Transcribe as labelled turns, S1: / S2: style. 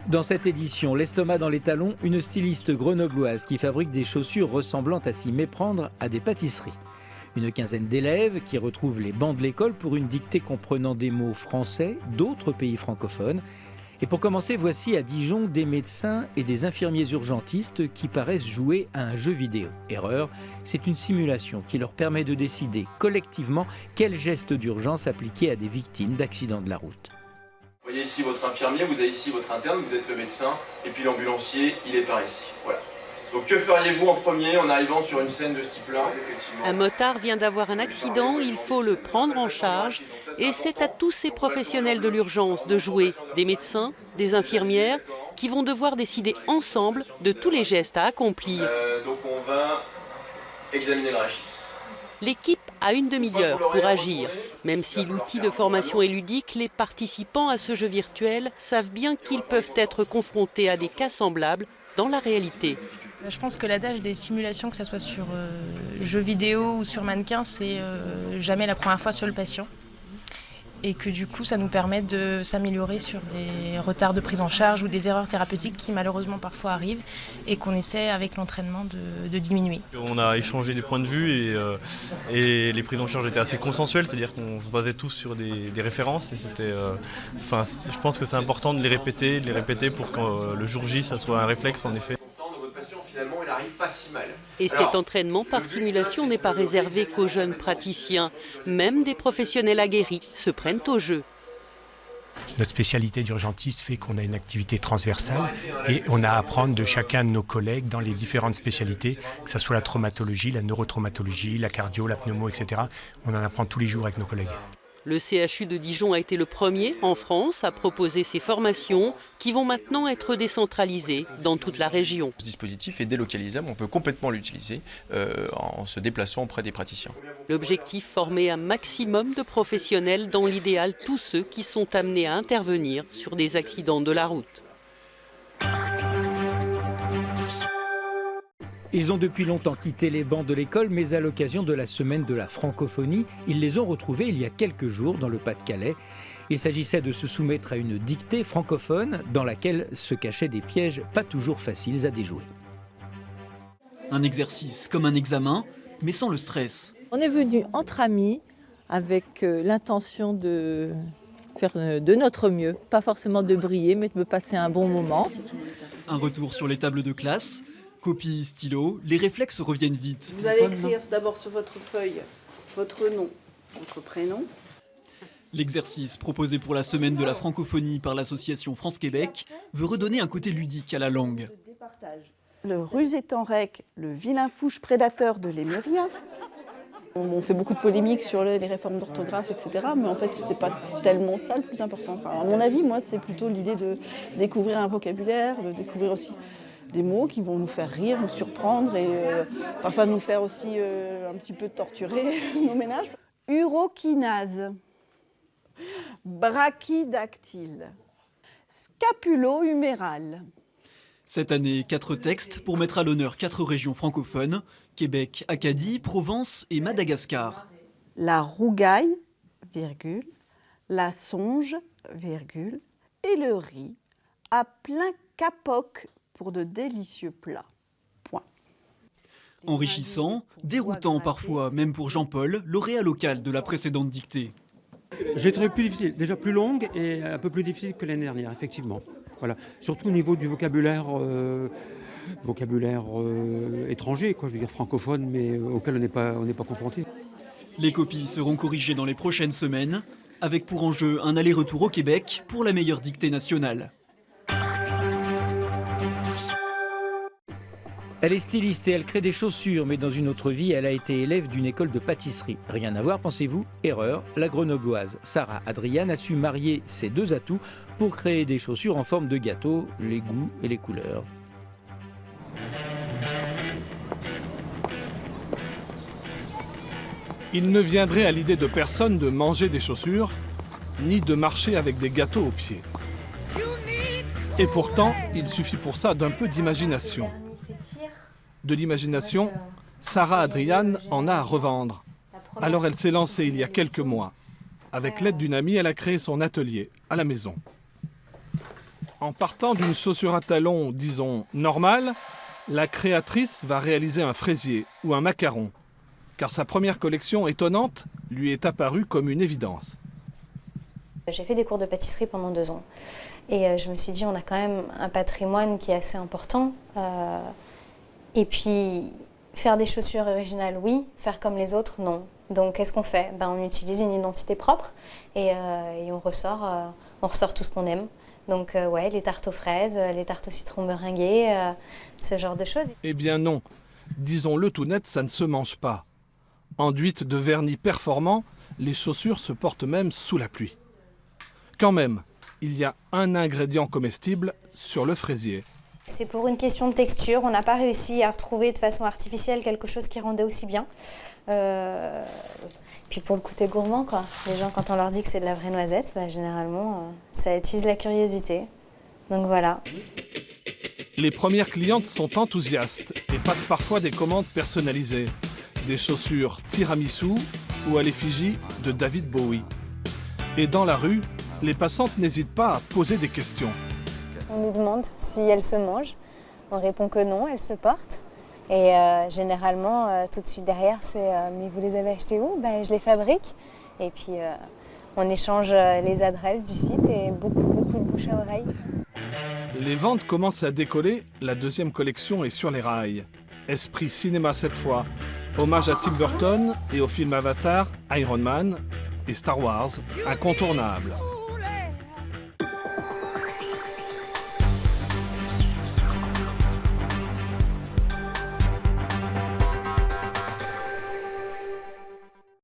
S1: Dans cette édition, l'estomac dans les talons, une styliste grenobloise qui fabrique des chaussures ressemblant à s'y méprendre à des pâtisseries. Une quinzaine d'élèves qui retrouvent les bancs de l'école pour une dictée comprenant des mots français d'autres pays francophones. Et pour commencer, voici à Dijon des médecins et des infirmiers urgentistes qui paraissent jouer à un jeu vidéo. Erreur, c'est une simulation qui leur permet de décider collectivement quels gestes d'urgence appliquer à des victimes d'accidents de la route.
S2: Vous voyez ici votre infirmier, vous avez ici votre interne, vous êtes le médecin, et puis l'ambulancier, il est par ici. Voilà. Donc que feriez-vous en premier en arrivant sur une scène de ce type-là?
S3: Un motard vient d'avoir un accident, il faut le prendre en charge et c'est à tous ces professionnels de l'urgence de jouer, des médecins, des infirmières, qui vont devoir décider ensemble de tous les gestes à accomplir.
S2: Donc on va examiner le rachis.
S3: L'équipe a une demi-heure pour agir. Même si l'outil de formation est ludique, les participants à ce jeu virtuel savent bien qu'ils peuvent être confrontés à des cas semblables dans la réalité.
S4: Je pense que l'adage des simulations, que ce soit sur jeux vidéo ou sur mannequin, c'est jamais la première fois sur le patient. Et que du coup, ça nous permet de s'améliorer sur des retards de prise en charge ou des erreurs thérapeutiques qui malheureusement parfois arrivent et qu'on essaie avec l'entraînement de diminuer.
S5: On a échangé des points de vue et les prises en charge étaient assez consensuelles, c'est-à-dire qu'on se basait tous sur des références. Et je pense que c'est important de les répéter pour que le jour J, ça soit un réflexe en effet.
S2: Finalement, il n'arrive pas si mal.
S3: Et cet entraînement par simulation n'est pas réservé qu'aux jeunes praticiens. Même des professionnels aguerris se prennent au jeu.
S6: Notre spécialité d'urgentiste fait qu'on a une activité transversale et on a à apprendre de chacun de nos collègues dans les différentes spécialités, que ce soit la traumatologie, la neurotraumatologie, la cardio, la pneumo, etc. On en apprend tous les jours avec nos collègues.
S3: Le CHU de Dijon a été le premier en France à proposer ces formations qui vont maintenant être décentralisées dans toute la région.
S7: Ce dispositif est délocalisable, on peut complètement l'utiliser en se déplaçant auprès des praticiens.
S3: L'objectif, former un maximum de professionnels, dans l'idéal tous ceux qui sont amenés à intervenir sur des accidents de la route.
S1: Ils ont depuis longtemps quitté les bancs de l'école, mais à l'occasion de la semaine de la francophonie, ils les ont retrouvés il y a quelques jours dans le Pas-de-Calais. Il s'agissait de se soumettre à une dictée francophone dans laquelle se cachaient des pièges pas toujours faciles à déjouer.
S8: Un exercice comme un examen, mais sans le stress.
S9: On est venu entre amis avec l'intention de faire de notre mieux, pas forcément de briller, mais de passer un bon moment.
S8: Un retour sur les tables de classe. Copie, stylo, les réflexes reviennent vite.
S10: Vous allez écrire d'abord sur votre feuille votre nom, votre prénom.
S8: L'exercice proposé pour la semaine de la francophonie par l'association France-Québec veut redonner un côté ludique à la langue.
S10: Le Rusé-Tenrec, le vilain fouche prédateur de Lémurien. On fait beaucoup de polémiques sur les réformes d'orthographe, etc. Mais en fait, c'est pas tellement ça le plus important. Enfin, à mon avis, moi, c'est plutôt l'idée de découvrir un vocabulaire, de découvrir aussi des mots qui vont nous faire rire, nous surprendre et parfois nous faire aussi un petit peu torturer nos ménages. Urokinase, brachydactyle, scapulo-huméral.
S8: Cette année, 4 textes pour mettre à l'honneur 4 régions francophones, Québec, Acadie, Provence et Madagascar.
S10: La rougaille, virgule, la songe, virgule, et le riz à plein capoc pour de délicieux plats. Point.
S8: Enrichissant, déroutant parfois, même pour Jean-Paul, lauréat local de la précédente dictée.
S11: J'ai trouvé plus difficile, déjà plus longue et un peu plus difficile que l'année dernière, effectivement. Voilà. Surtout au niveau du vocabulaire, étranger, quoi, je veux dire francophone, mais auquel on n'est pas confronté.
S8: Les copies seront corrigées dans les prochaines semaines, avec pour enjeu un aller-retour au Québec pour la meilleure dictée nationale.
S1: Elle est styliste et elle crée des chaussures, mais dans une autre vie, elle a été élève d'une école de pâtisserie. Rien à voir, pensez-vous? Erreur, la grenobloise Sarah Adriane a su marier ses deux atouts pour créer des chaussures en forme de gâteau, les goûts et les couleurs.
S12: Il ne viendrait à l'idée de personne de manger des chaussures, ni de marcher avec des gâteaux aux pieds. Et pourtant, il suffit pour ça d'un peu d'imagination. De l'imagination, Sarah Adriane en a à revendre. Alors elle s'est lancée il y a quelques mois. Avec l'aide d'une amie, elle a créé son atelier à la maison. En partant d'une chaussure à talons, disons, normale, la créatrice va réaliser un fraisier ou un macaron, car sa première collection étonnante lui est apparue comme une évidence.
S13: J'ai fait des cours de pâtisserie pendant 2 ans et je me suis dit on a quand même un patrimoine qui est assez important et puis faire des chaussures originales oui, faire comme les autres non. Donc qu'est-ce qu'on fait? On utilise une identité propre et on ressort tout ce qu'on aime. Donc ouais, les tartes aux fraises, les tartes au citron meringuées, ce genre de choses.
S12: Eh bien non, disons-le tout net, ça ne se mange pas. Enduites de vernis performant, les chaussures se portent même sous la pluie. Quand même, il y a un ingrédient comestible sur le fraisier.
S13: C'est pour une question de texture, on n'a pas réussi à retrouver de façon artificielle quelque chose qui rendait aussi bien. Puis pour le côté gourmand, quoi. Les gens, quand on leur dit que c'est de la vraie noisette, généralement, ça attise la curiosité. Donc voilà.
S12: Les premières clientes sont enthousiastes et passent parfois des commandes personnalisées. Des chaussures tiramisu ou à l'effigie de David Bowie. Et dans la rue, les passantes n'hésitent pas à poser des questions.
S13: On nous demande si elles se mangent. On répond que non, elles se portent. Et généralement, tout de suite derrière, c'est mais vous les avez achetées où? Je les fabrique. Et puis on échange les adresses du site et beaucoup de bouche à oreille.
S12: Les ventes commencent à décoller, la deuxième collection est sur les rails. Esprit cinéma cette fois, hommage à Tim Burton et au film Avatar, Iron Man et Star Wars, incontournable.